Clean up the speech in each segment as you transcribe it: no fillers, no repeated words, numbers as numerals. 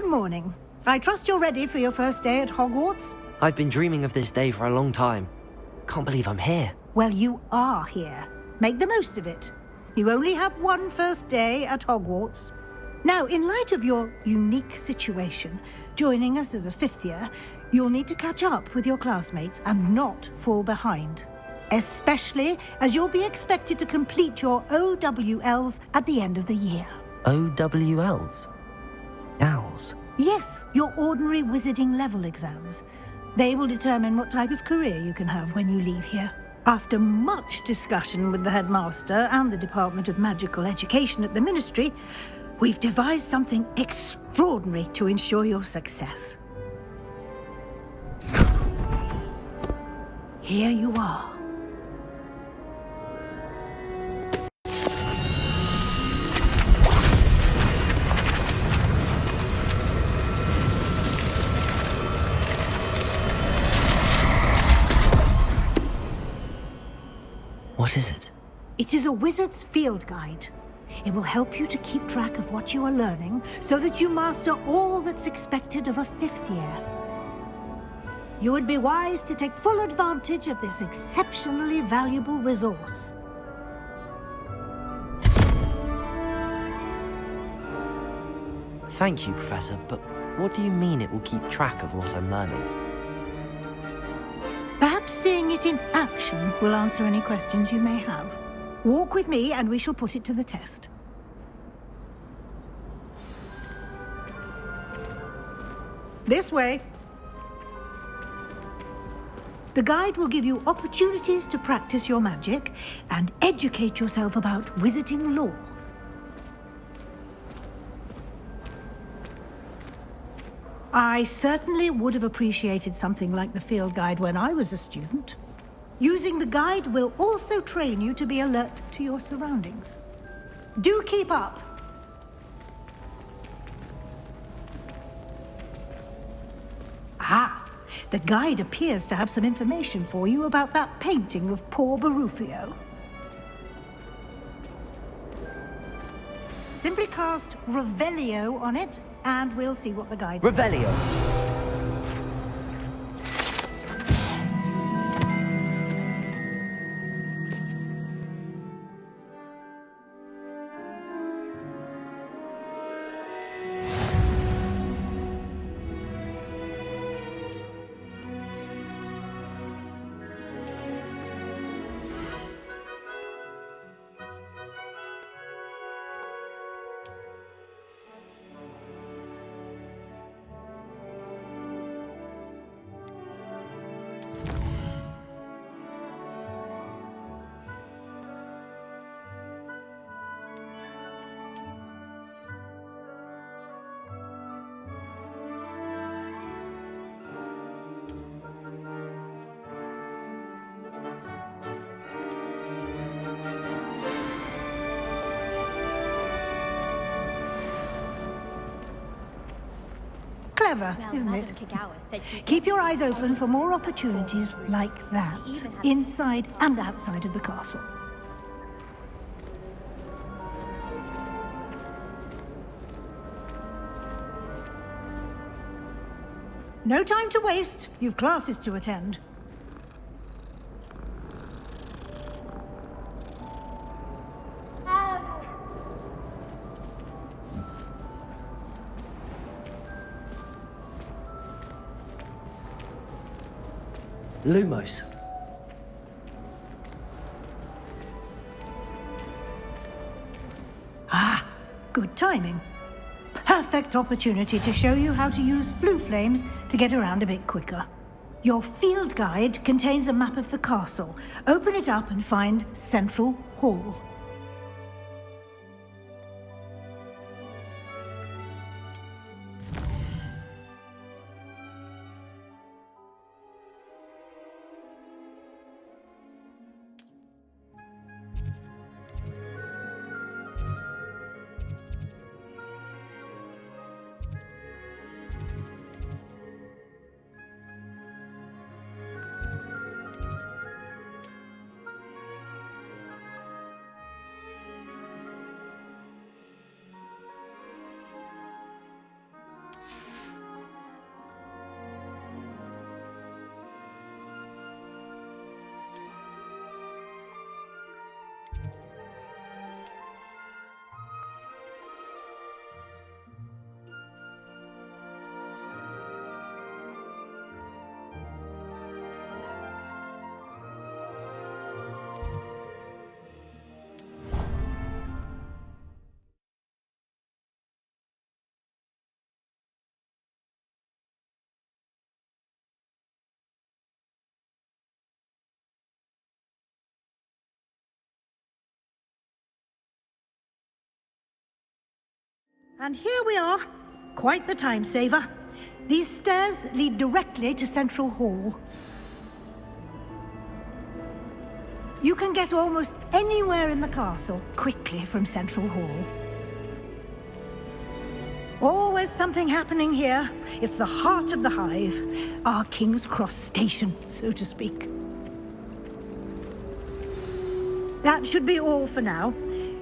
Good morning. I trust you're ready for your first day at Hogwarts? I've been dreaming of this day for a long time. Can't believe I'm here. Well, you are here. Make the most of it. You only have one first day at Hogwarts. Now, in light of your unique situation, joining us as a fifth year, you'll need to catch up with your classmates and not fall behind. Especially as you'll be expected to complete your OWLs at the end of the year. OWLs? Owls? Yes, your ordinary wizarding level exams. They will determine what type of career you can have when you leave here. After much discussion with the headmaster and the Department of Magical Education at the Ministry, we've devised something extraordinary to ensure your success. Here you are. What is it? It is a wizard's field guide. It will help you to keep track of what you are learning so that you master all that's expected of a fifth year. You would be wise to take full advantage of this exceptionally valuable resource. Thank you, Professor, but what do you mean it will keep track of what I'm learning? Perhaps seeing it in action will answer any questions you may have. Walk with me and we shall put it to the test. This way. The guide will give you opportunities to practice your magic and educate yourself about wizarding lore. I certainly would have appreciated something like the field guide when I was a student. Using the guide will also train you to be alert to your surroundings. Do keep up! Ah, the guide appears to have some information for you about that painting of poor Barufio. Simply cast Revelio on it, and we'll see what the guide says. Revelio! Clever, isn't it? Keep your eyes open for more opportunities like that, inside and outside of the castle. No time to waste. You've classes to attend. Lumos. Ah, good timing. Perfect opportunity to show you how to use flue flames to get around a bit quicker. Your field guide contains a map of the castle. Open it up and find Central Hall. And here we are. Quite the time saver. These stairs lead directly to Central Hall. You can get almost anywhere in the castle quickly from Central Hall. Always something happening here. It's the heart of the hive, our King's Cross station, so to speak. That should be all for now.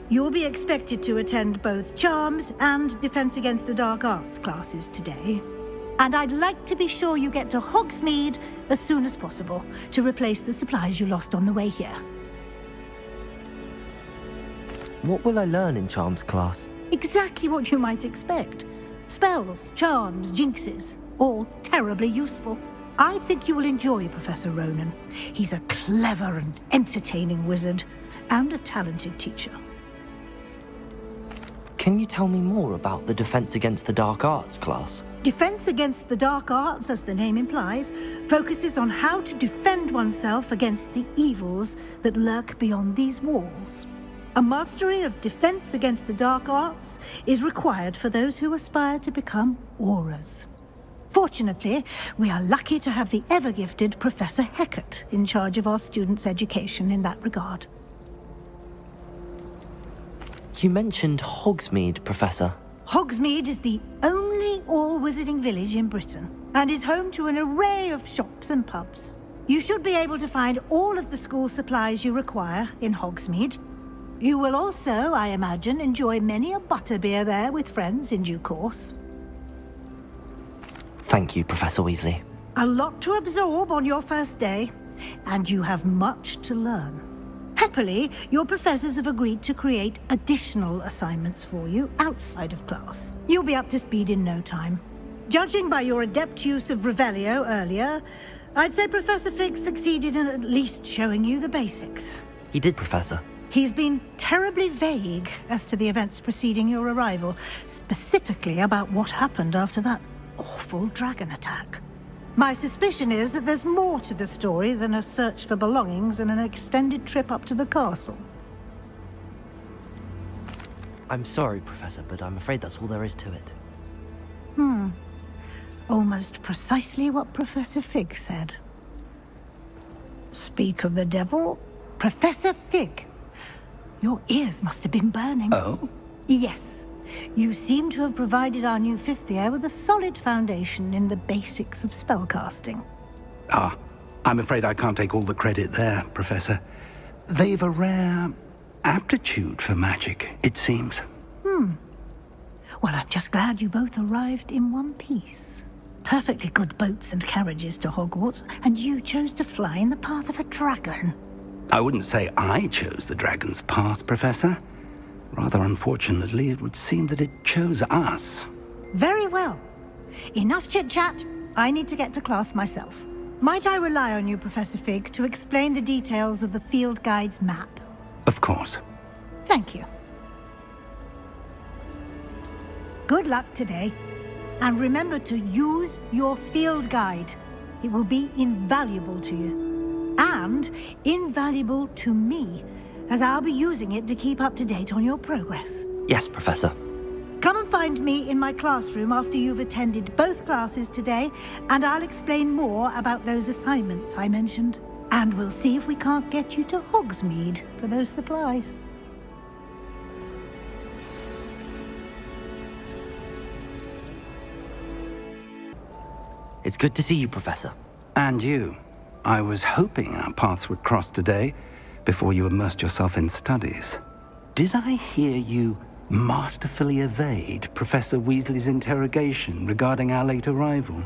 You'll be expected to attend both Charms and Defense Against the Dark Arts classes today. And I'd like to be sure you get to Hogsmeade as soon as possible to replace the supplies you lost on the way here. What will I learn in Charms class? Exactly what you might expect. Spells, charms, jinxes, all terribly useful. I think you will enjoy Professor Ronan. He's a clever and entertaining wizard, and a talented teacher. Can you tell me more about the Defense Against the Dark Arts class? Defense Against the Dark Arts, as the name implies, focuses on how to defend oneself against the evils that lurk beyond these walls. A mastery of Defense Against the Dark Arts is required for those who aspire to become auras. Fortunately, we are lucky to have the ever-gifted Professor Hecat in charge of our students' education in that regard. You mentioned Hogsmeade, Professor. Hogsmeade is the only all-wizarding village in Britain, and is home to an array of shops and pubs. You should be able to find all of the school supplies you require in Hogsmeade. You will also, I imagine, enjoy many a butterbeer there with friends in due course. Thank you, Professor Weasley. A lot to absorb on your first day, and you have much to learn. Happily, your professors have agreed to create additional assignments for you outside of class. You'll be up to speed in no time. Judging by your adept use of Revelio earlier, I'd say Professor Fig succeeded in at least showing you the basics. He did, Professor. He's been terribly vague as to the events preceding your arrival, specifically about what happened after that awful dragon attack. My suspicion is that there's more to the story than a search for belongings and an extended trip up to the castle. I'm sorry, Professor, but I'm afraid that's all there is to it. Almost precisely what Professor Fig said. Speak of the devil, Professor Fig. Your ears must have been burning. Oh? Yes. You seem to have provided our new fifth year with a solid foundation in the basics of spellcasting. Ah, I'm afraid I can't take all the credit there, Professor. They've a rare aptitude for magic, it seems. Well, I'm just glad you both arrived in one piece. Perfectly good boats and carriages to Hogwarts, and you chose to fly in the path of a dragon. I wouldn't say I chose the dragon's path, Professor. Rather unfortunately, it would seem that it chose us. Very well. Enough chit-chat. I need to get to class myself. Might I rely on you, Professor Fig, to explain the details of the field guide's map? Of course. Thank you. Good luck today. And remember to use your field guide. It will be invaluable to you. And invaluable to me, as I'll be using it to keep up to date on your progress. Yes, Professor. Come and find me in my classroom after you've attended both classes today, and I'll explain more about those assignments I mentioned. And we'll see if we can't get you to Hogsmeade for those supplies. It's good to see you, Professor. And you. I was hoping our paths would cross today, before you immersed yourself in studies. Did I hear you masterfully evade Professor Weasley's interrogation regarding our late arrival?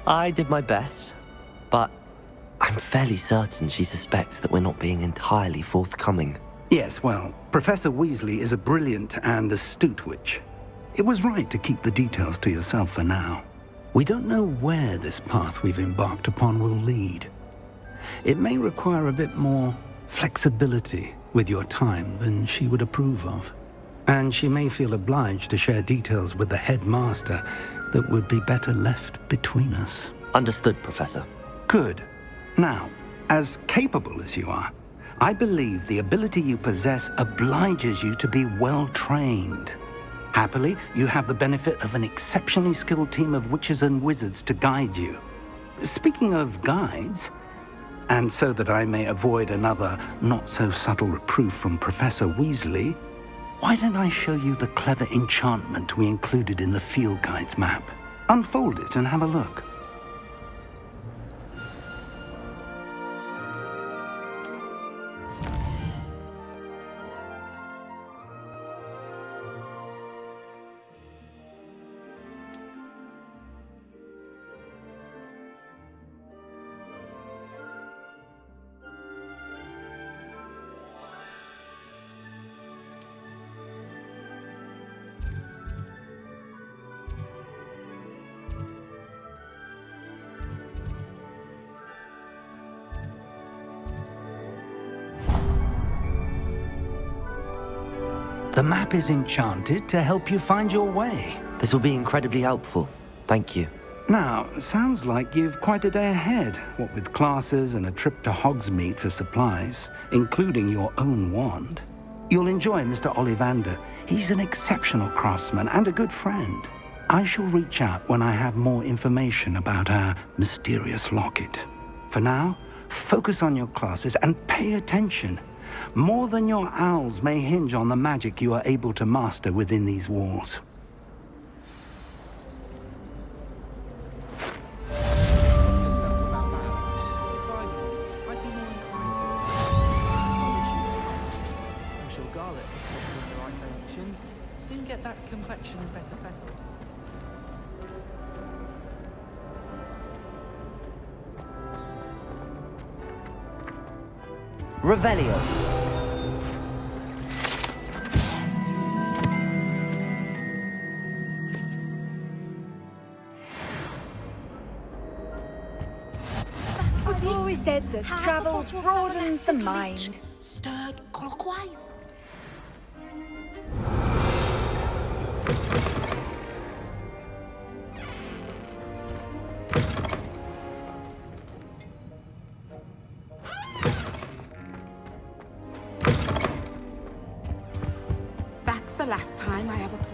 I did my best, but I'm fairly certain she suspects that we're not being entirely forthcoming. Yes, well, Professor Weasley is a brilliant and astute witch. It was right to keep the details to yourself for now. We don't know where this path we've embarked upon will lead. It may require a bit more flexibility with your time than she would approve of. And she may feel obliged to share details with the headmaster that would be better left between us. Understood, Professor. Good. Now, as capable as you are, I believe the ability you possess obliges you to be well trained. Happily, you have the benefit of an exceptionally skilled team of witches and wizards to guide you. Speaking of guides, and so that I may avoid another not-so-subtle reproof from Professor Weasley, why don't I show you the clever enchantment we included in the field guide's map? Unfold it and have a look. The map is enchanted to help you find your way. This will be incredibly helpful. Thank you. Now, sounds like you've quite a day ahead, what with classes and a trip to Hogsmeade for supplies, including your own wand. You'll enjoy Mr. Ollivander. He's an exceptional craftsman and a good friend. I shall reach out when I have more information about our mysterious locket. For now, focus on your classes and pay attention. More than your owls may hinge on the magic you are able to master within these walls. Soon get that complexion better tackled. Revelio. It's always said that travel broadens the mind. Stirred clockwise. That's the last time I ever pushed.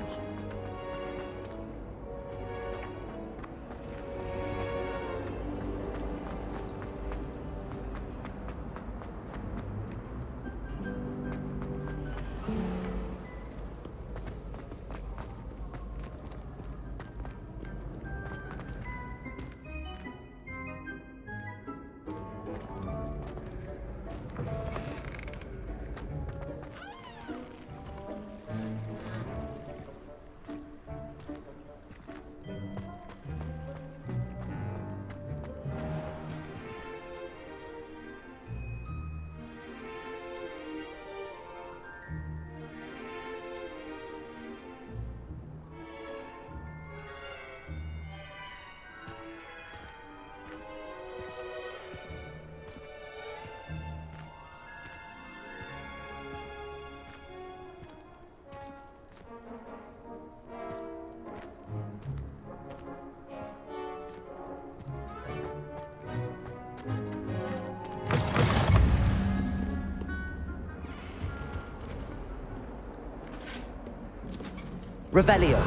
Revelio.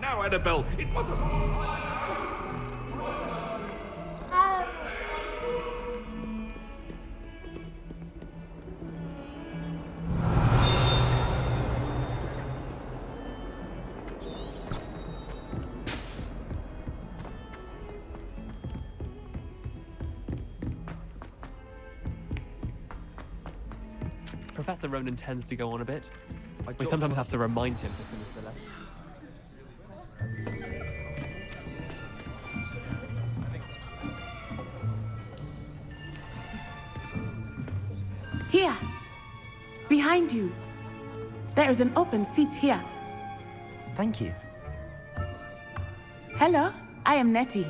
Now, Annabelle, it wasn't. Professor Ronan tends to go on a bit. We sometimes have to remind him to finish the lesson. Here, behind you. There is an open seat here. Thank you. Hello, I am Nettie.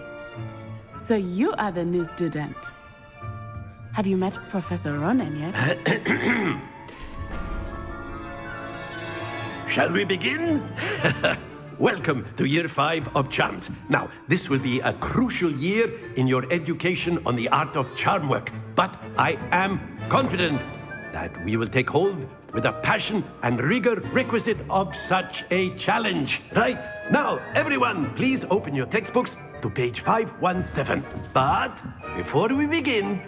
So you are the new student. Have you met Professor Ronan yet? Shall we begin? Welcome to Year 5 of Charms. Now, this will be a crucial year in your education on the art of charm work. But I am confident that we will take hold with the passion and rigor requisite of such a challenge. Right, now, everyone, please open your textbooks to page 517. But before we begin,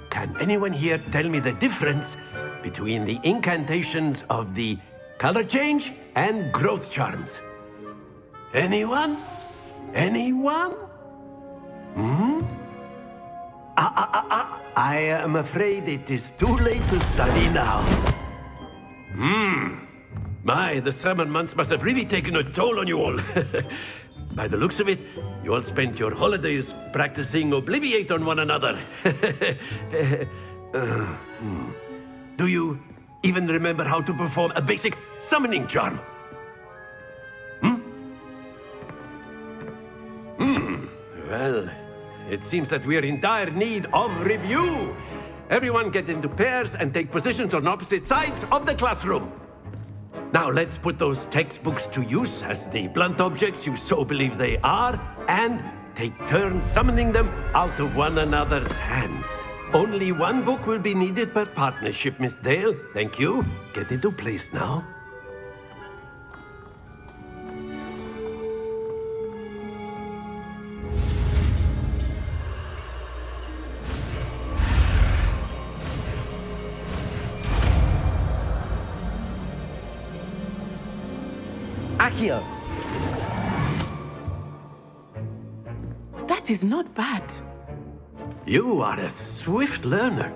can anyone here tell me the difference between the incantations of the color change and growth charms? Anyone? Anyone? I am afraid it is too late to study now. My, the summer months must have really taken a toll on you all. By the looks of it, you all spent your holidays practicing Obliviate on one another. Do you even remember how to perform a basic summoning charm? Well, it seems that we are in dire need of review. Everyone get into pairs and take positions on opposite sides of the classroom. Now let's put those textbooks to use as the blunt objects you so believe they are, and take turns summoning them out of one another's hands. Only one book will be needed per partnership, Miss Dale. Thank you. Get into place now. Accio! That is not bad. You are a swift learner.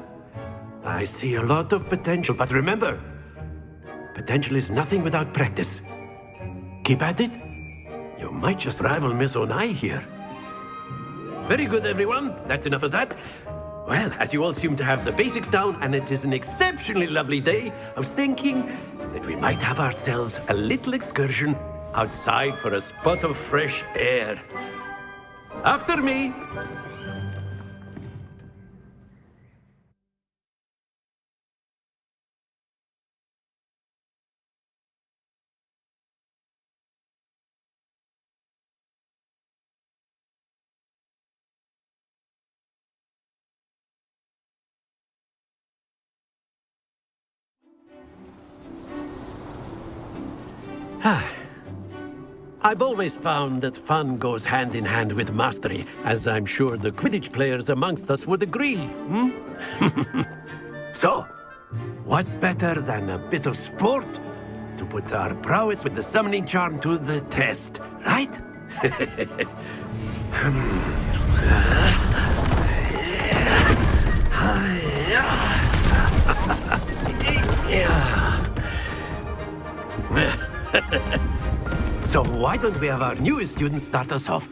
I see a lot of potential, but remember, potential is nothing without practice. Keep at it. You might just rival Miss Onai here. Very good, everyone. That's enough of that. Well, as you all seem to have the basics down, and it is an exceptionally lovely day, I was thinking that we might have ourselves a little excursion outside for a spot of fresh air. After me. I've always found that fun goes hand in hand with mastery, as I'm sure the Quidditch players amongst us would agree. So, what better than a bit of sport to put our prowess with the summoning charm to the test, right? So why don't we have our newest student start us off?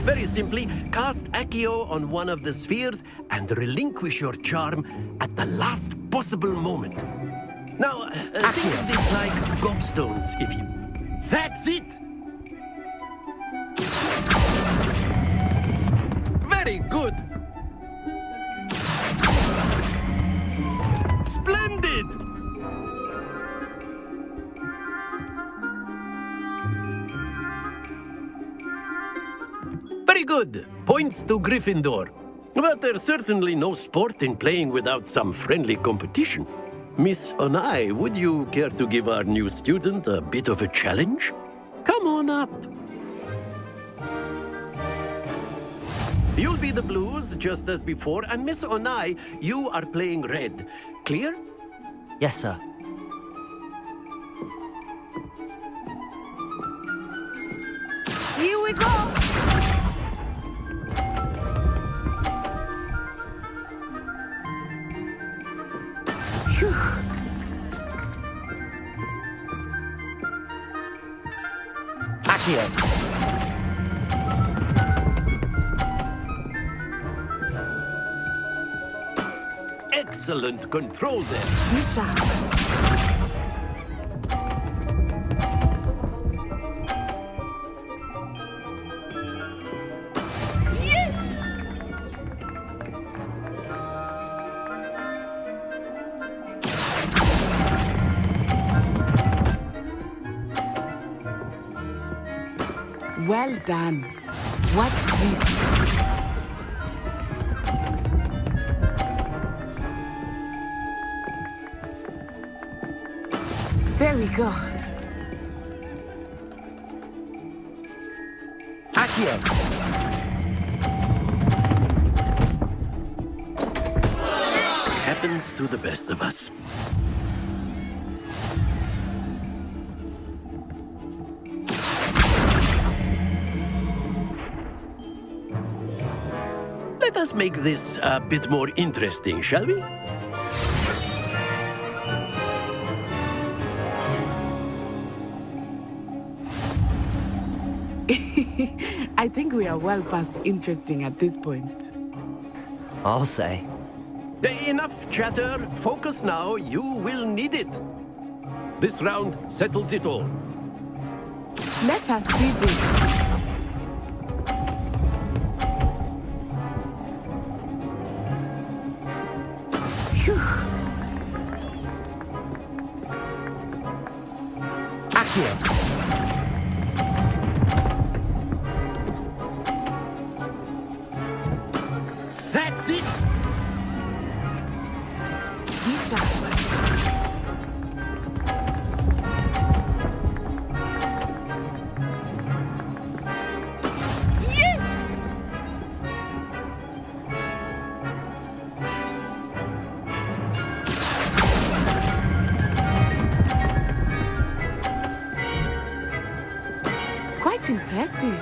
Very simply, cast Accio on one of the spheres and relinquish your charm at the last possible moment. Now, think of this like gobstones, if you... That's it! Very good! Splendid! Very good. Points to Gryffindor. But there's certainly no sport in playing without some friendly competition. Miss Onai, would you care to give our new student a bit of a challenge? Come on up. You'll be the blues, just as before, and Miss Onai, you are playing red. Clear? Yes, sir. Here we go! Accio! Excellent control there. Yes! Well done. Watch this. There we go. Accio! Happens to the best of us. Let us make this a bit more interesting, shall we? I think we are well past interesting at this point. I'll say. Enough chatter. Focus now. You will need it. This round settles it all. Let us see this. Phew. Accio! That's it. Quite impressive.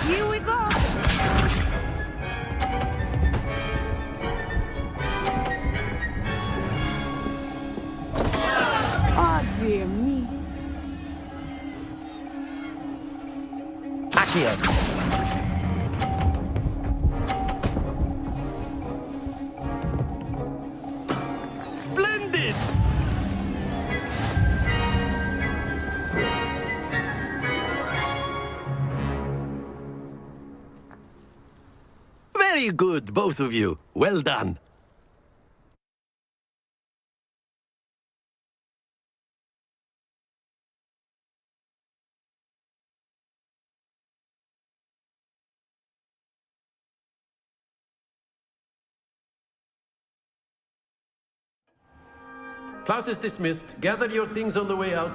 Here we go. Oh, dear me. Accio! Splendid. Very good, both of you. Well done. Class is dismissed. Gather your things on the way out.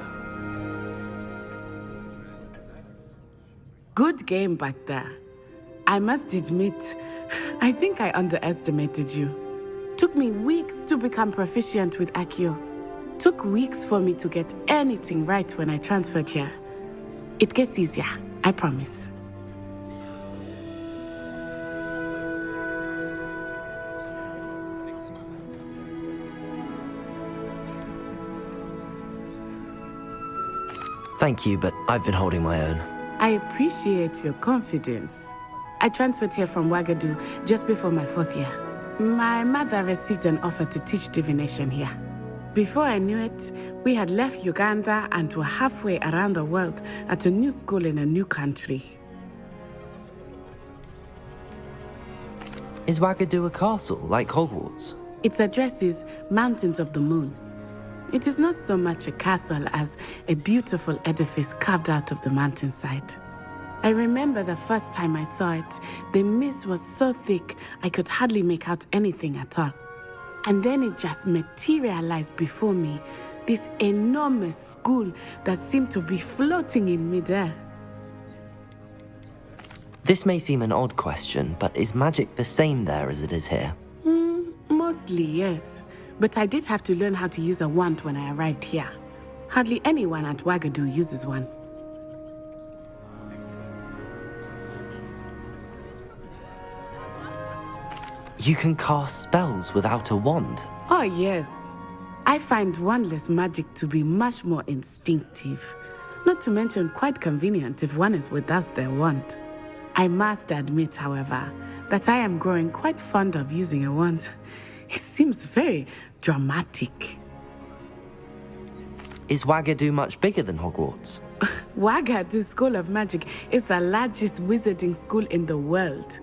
Good game back there. I must admit, I think I underestimated you. Took me weeks to become proficient with Accio. Took weeks for me to get anything right when I transferred here. It gets easier, I promise. Thank you, but I've been holding my own. I appreciate your confidence. I transferred here from Ouagadougou just before my 4th year. My mother received an offer to teach divination here. Before I knew it, we had left Uganda and were halfway around the world at a new school in a new country. Is Ouagadougou a castle, like Hogwarts? Its address is Mountains of the Moon. It is not so much a castle as a beautiful edifice carved out of the mountainside. I remember the first time I saw it, the mist was so thick I could hardly make out anything at all. And then it just materialized before me, this enormous school that seemed to be floating in midair. This may seem an odd question, but is magic the same there as it is here? Mostly, yes. But I did have to learn how to use a wand when I arrived here. Hardly anyone at Ouagadougou uses one. You can cast spells without a wand? Oh, yes. I find wandless magic to be much more instinctive. Not to mention quite convenient if one is without their wand. I must admit, however, that I am growing quite fond of using a wand. It seems very dramatic. Is Ouagadougou much bigger than Hogwarts? Ouagadougou School of Magic is the largest wizarding school in the world.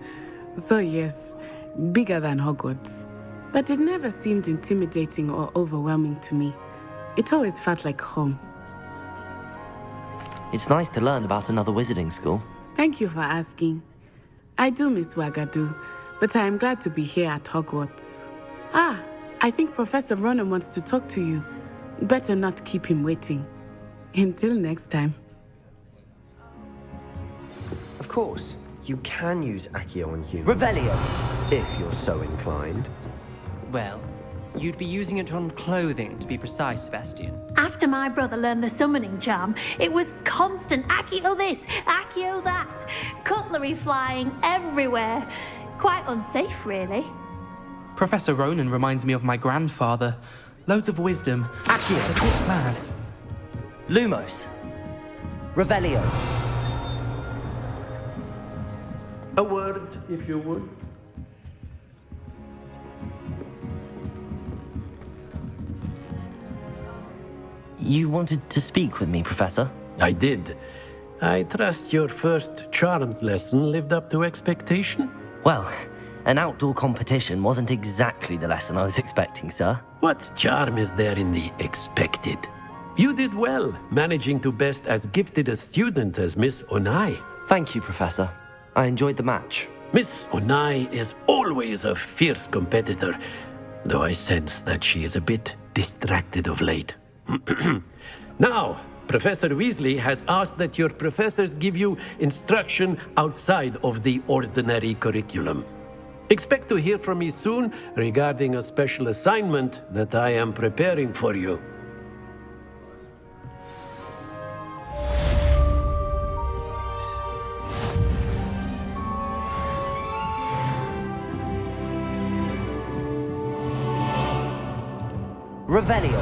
So yes, bigger than Hogwarts. But it never seemed intimidating or overwhelming to me. It always felt like home. It's nice to learn about another wizarding school. Thank you for asking. I do miss Wagadu, but I am glad to be here at Hogwarts. Ah, I think Professor Ronan wants to talk to you. Better not keep him waiting. Until next time. Of course, you can use Accio on humans. Revelio! If you're so inclined. Well, you'd be using it on clothing, to be precise, Sebastian. After my brother learned the summoning charm, it was constant Accio this, Accio that. Cutlery flying everywhere. Quite unsafe, really. Professor Ronan reminds me of my grandfather. Loads of wisdom. Accio! The good lad. Lumos! Revelio! A word, if you would. You wanted to speak with me, Professor? I did. I trust your first charms lesson lived up to expectation? Well, an outdoor competition wasn't exactly the lesson I was expecting, sir. What charm is there in the expected? You did well, managing to best as gifted a student as Miss Onai. Thank you, Professor. I enjoyed the match. Miss Onai is always a fierce competitor, though I sense that she is a bit distracted of late. Now, Professor Weasley has asked that your professors give you instruction outside of the ordinary curriculum. Expect to hear from me soon regarding a special assignment that I am preparing for you. Revelio!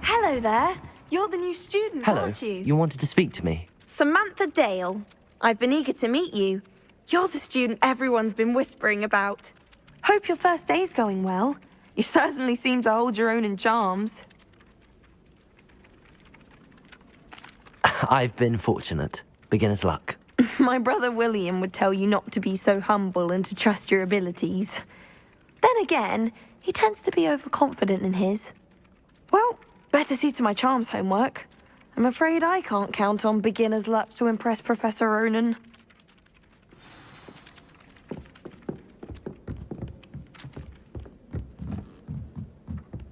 Hello there. You're the new student, Hello. aren't you? You wanted to speak to me? Samantha Dale. I've been eager to meet you. You're the student everyone's been whispering about. Hope your first day's going well. You certainly seem to hold your own in charms. I've been fortunate. Beginner's luck. My brother William would tell you not to be so humble and to trust your abilities. Then again, he tends to be overconfident in his. Well, better see to my charms homework. I'm afraid I can't count on beginner's luck to impress Professor Ronan.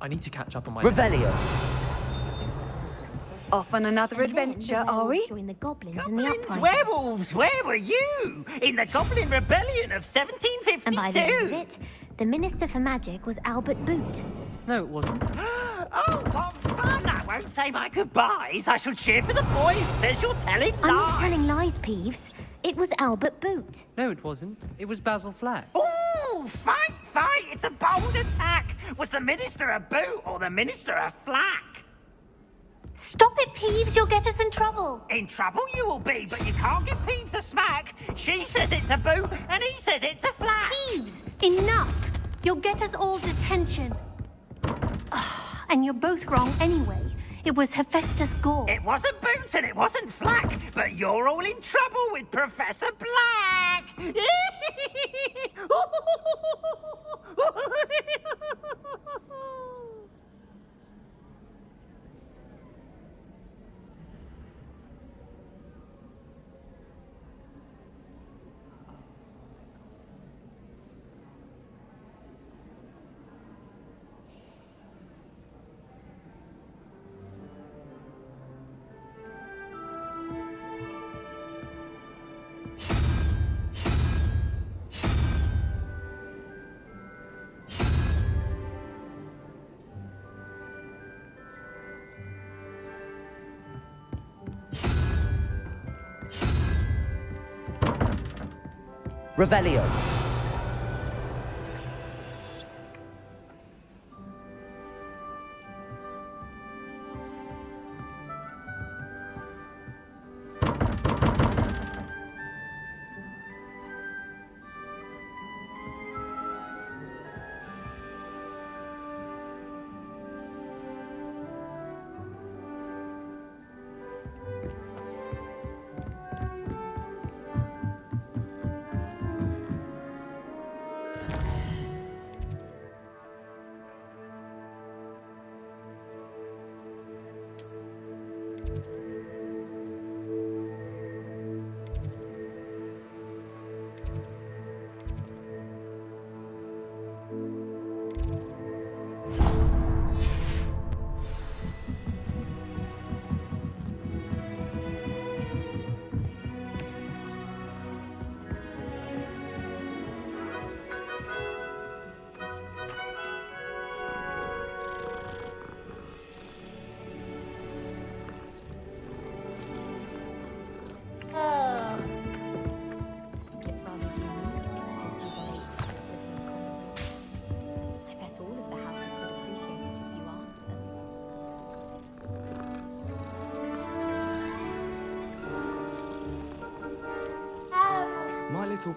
I need to catch up on my... Revelio! Off on another adventure, are we? Join the goblins in the Goblins, uprising. werewolves, where were you? In the Goblin Rebellion of 1752? And by the end of it, the Minister for Magic was Albert Boot. No, it wasn't. Oh, what fun! I won't say my goodbyes. I shall cheer for the boy who says you're telling lies. I'm not telling lies, Peeves. It was Albert Boot. No, it wasn't. It was Basil Flack. Ooh, fight, fight! It's a bold attack. Was the Minister a boot or the Minister a flack? Stop it, Peeves. You'll get us in trouble. In trouble you will be, but you can't give Peeves a smack. She says it's a boot, and he says it's a flack. Peeves, enough. You'll get us all detention. And you're both wrong anyway. It was Hephaestus Gore. It wasn't boot and it wasn't flack, but you're all in trouble with Professor Black. Revelio!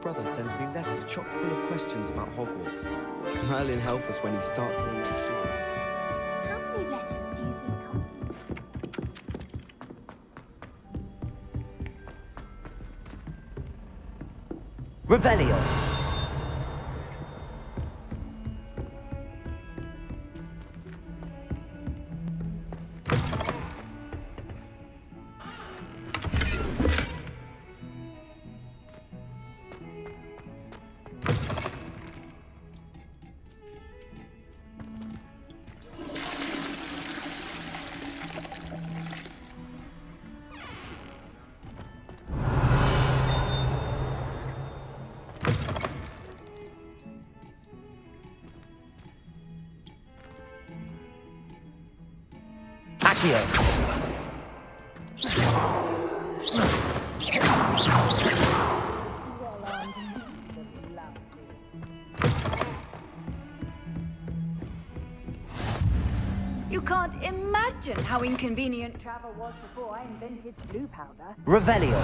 brother sends me letters chock full of questions about Hogwarts. Merlin help us when he starts doing that too. How many letters do you think come? Revelio. You can't imagine how inconvenient travel was before I invented blue powder. Revelio.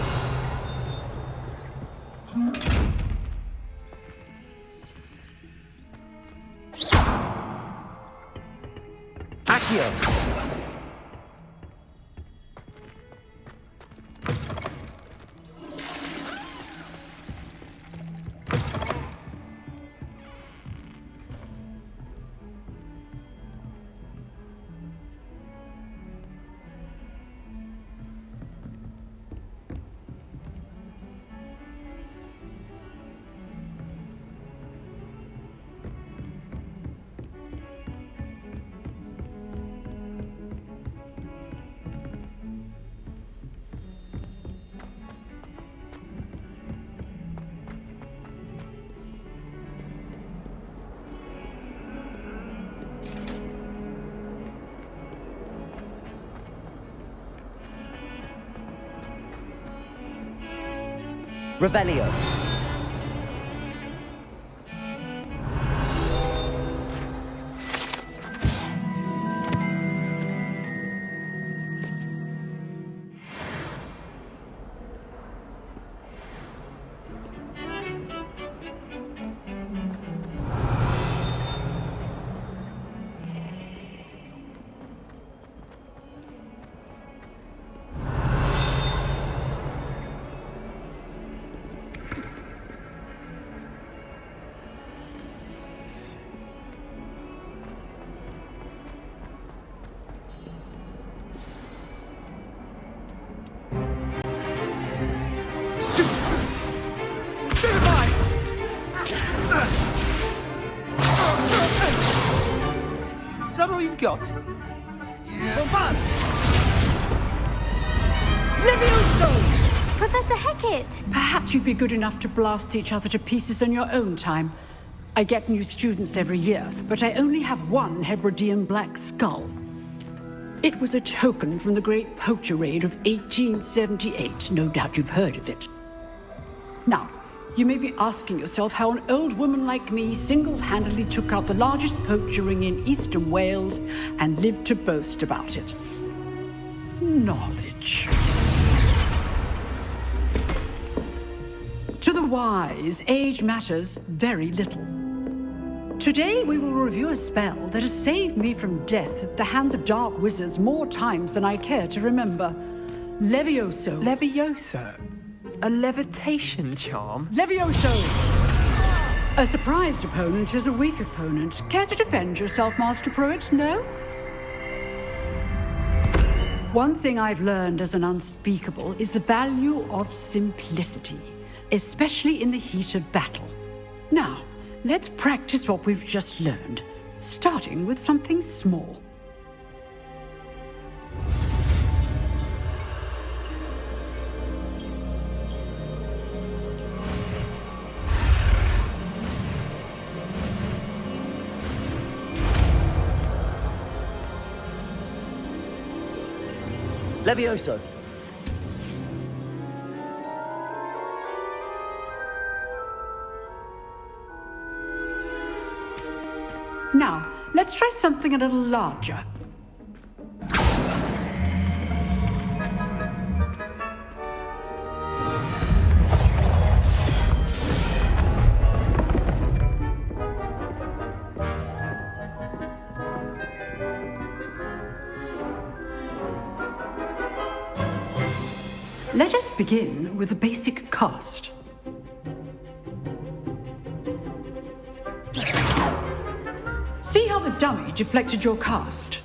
Accio. Revelio. Is that all you've got? Levioso! Professor Hecat! Perhaps you'd be good enough to blast each other to pieces in your own time. I get new students every year, but I only have one Hebridean black skull. It was a token from the Great Poacher Raid of 1878. No doubt you've heard of it. Now, you may be asking yourself how an old woman like me single-handedly took out the largest poacher ring in eastern Wales and lived to boast about it. Knowledge. To the wise, age matters very little. Today we will review a spell that has saved me from death at the hands of dark wizards more times than I care to remember. Levioso. Levioso? A levitation charm? Levioso! A surprised opponent is a weak opponent. Care to defend yourself, Master Pruitt? No? One thing I've learned as an unspeakable is the value of simplicity, especially in the heat of battle. Now, let's practice what we've just learned, starting with something small. Levioso. Now, let's try something a little larger. Let us begin with the basic cast. See how the dummy deflected your cast?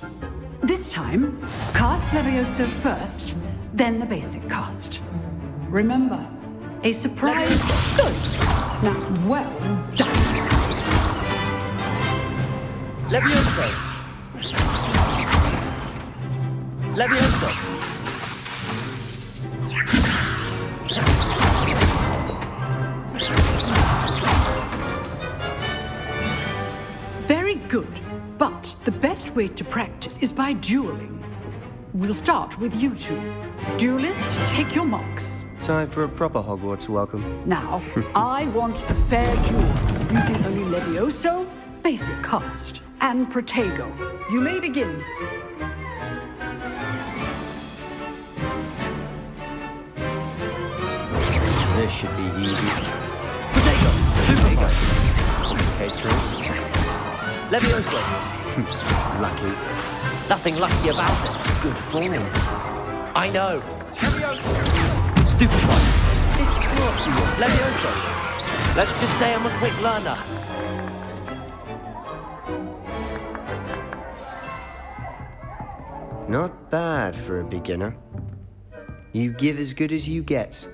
This time, cast Levioso first, then the basic cast. Remember, a surprise. Good. Now, well done. Levioso! Levioso! Very good. But the best way to practice is by dueling. We'll start with you two. Duelists, take your marks. Time for a proper Hogwarts welcome. Now, I want a fair duel, using only Levioso, basic cast, and Protego. You may begin. This should be easy. Protego! Super! Case Levioso! Lucky. Nothing lucky about it. Good form. I know. Stupefy. Levioso. Let's just say I'm a quick learner. Not bad for a beginner. You give as good as you get.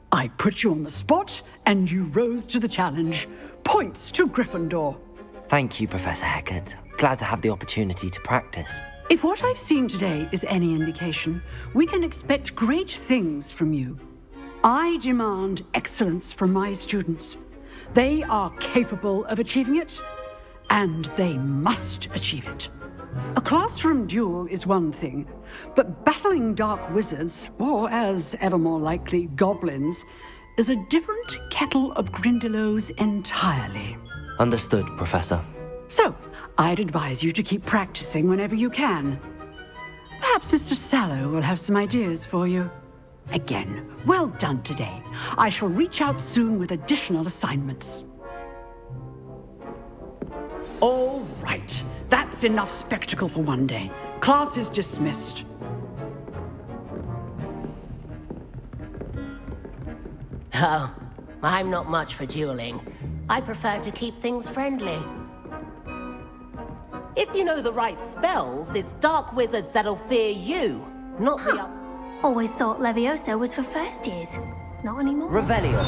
I put you on the spot, and you rose to the challenge. Points to Gryffindor. Thank you, Professor Hecat. Glad to have the opportunity to practice. If what I've seen today is any indication, we can expect great things from you. I demand excellence from my students. They are capable of achieving it, and they must achieve it. A classroom duel is one thing, but battling dark wizards, or as ever more likely, goblins, is a different kettle of Grindylows entirely. Understood, Professor. So, I'd advise you to keep practicing whenever you can. Perhaps Mr. Sallow will have some ideas for you. Again, well done today. I shall reach out soon with additional assignments. All right. That's enough spectacle for one day. Class is dismissed. Oh, I'm not much for dueling. I prefer to keep things friendly. If you know the right spells, it's dark wizards that'll fear you, not the... Always thought Levioso was for first years. Not anymore. Revelio.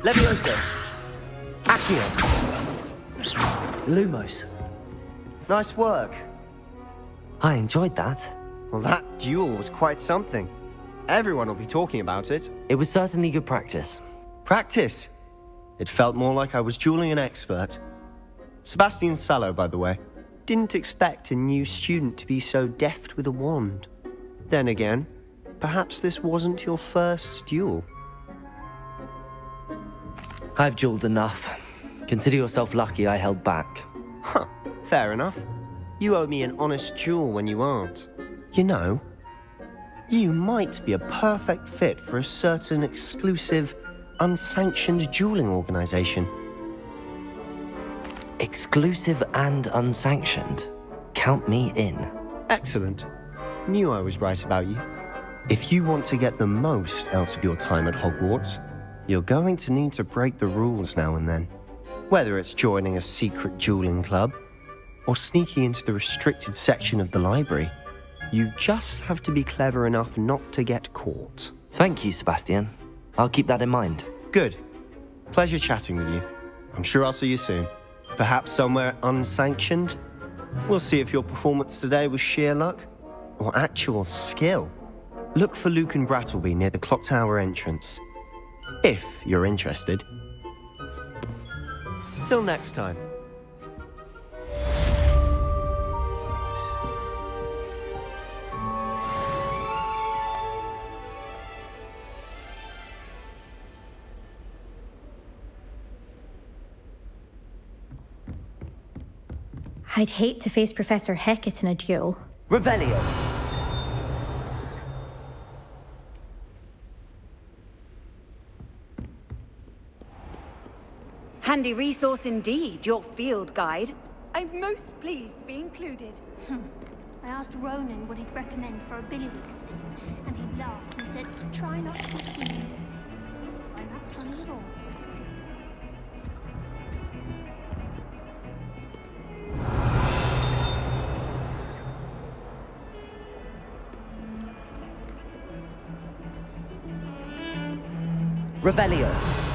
Levioso. Accio. Lumos. Nice work. I enjoyed that. Well, that duel was quite something. Everyone will be talking about it. It was certainly good practice. Practice? It felt more like I was dueling an expert. Sebastian Sallow, by the way. Didn't expect a new student to be so deft with a wand. Then again, perhaps this wasn't your first duel. I've dueled enough. Consider yourself lucky I held back. Huh, fair enough. You owe me an honest duel when you aren't. You know, you might be a perfect fit for a certain exclusive, unsanctioned dueling organization. Exclusive and unsanctioned? Count me in. Excellent. Knew I was right about you. If you want to get the most out of your time at Hogwarts, you're going to need to break the rules now and then. Whether it's joining a secret dueling club, or sneaking into the restricted section of the library, you just have to be clever enough not to get caught. Thank you, Sebastian. I'll keep that in mind. Good. Pleasure chatting with you. I'm sure I'll see you soon. Perhaps somewhere unsanctioned? We'll see if your performance today was sheer luck or actual skill. Look for Luke and Brattleby near the clock tower entrance. If you're interested. Till next time. I'd hate to face Professor Hecat in a duel. Revelio. Handy resource indeed, your field guide. I'm most pleased to be included. I asked Ronan what he'd recommend for a billywig scene, and he laughed and said, try not to be seen. Find that funny at all. Revelio.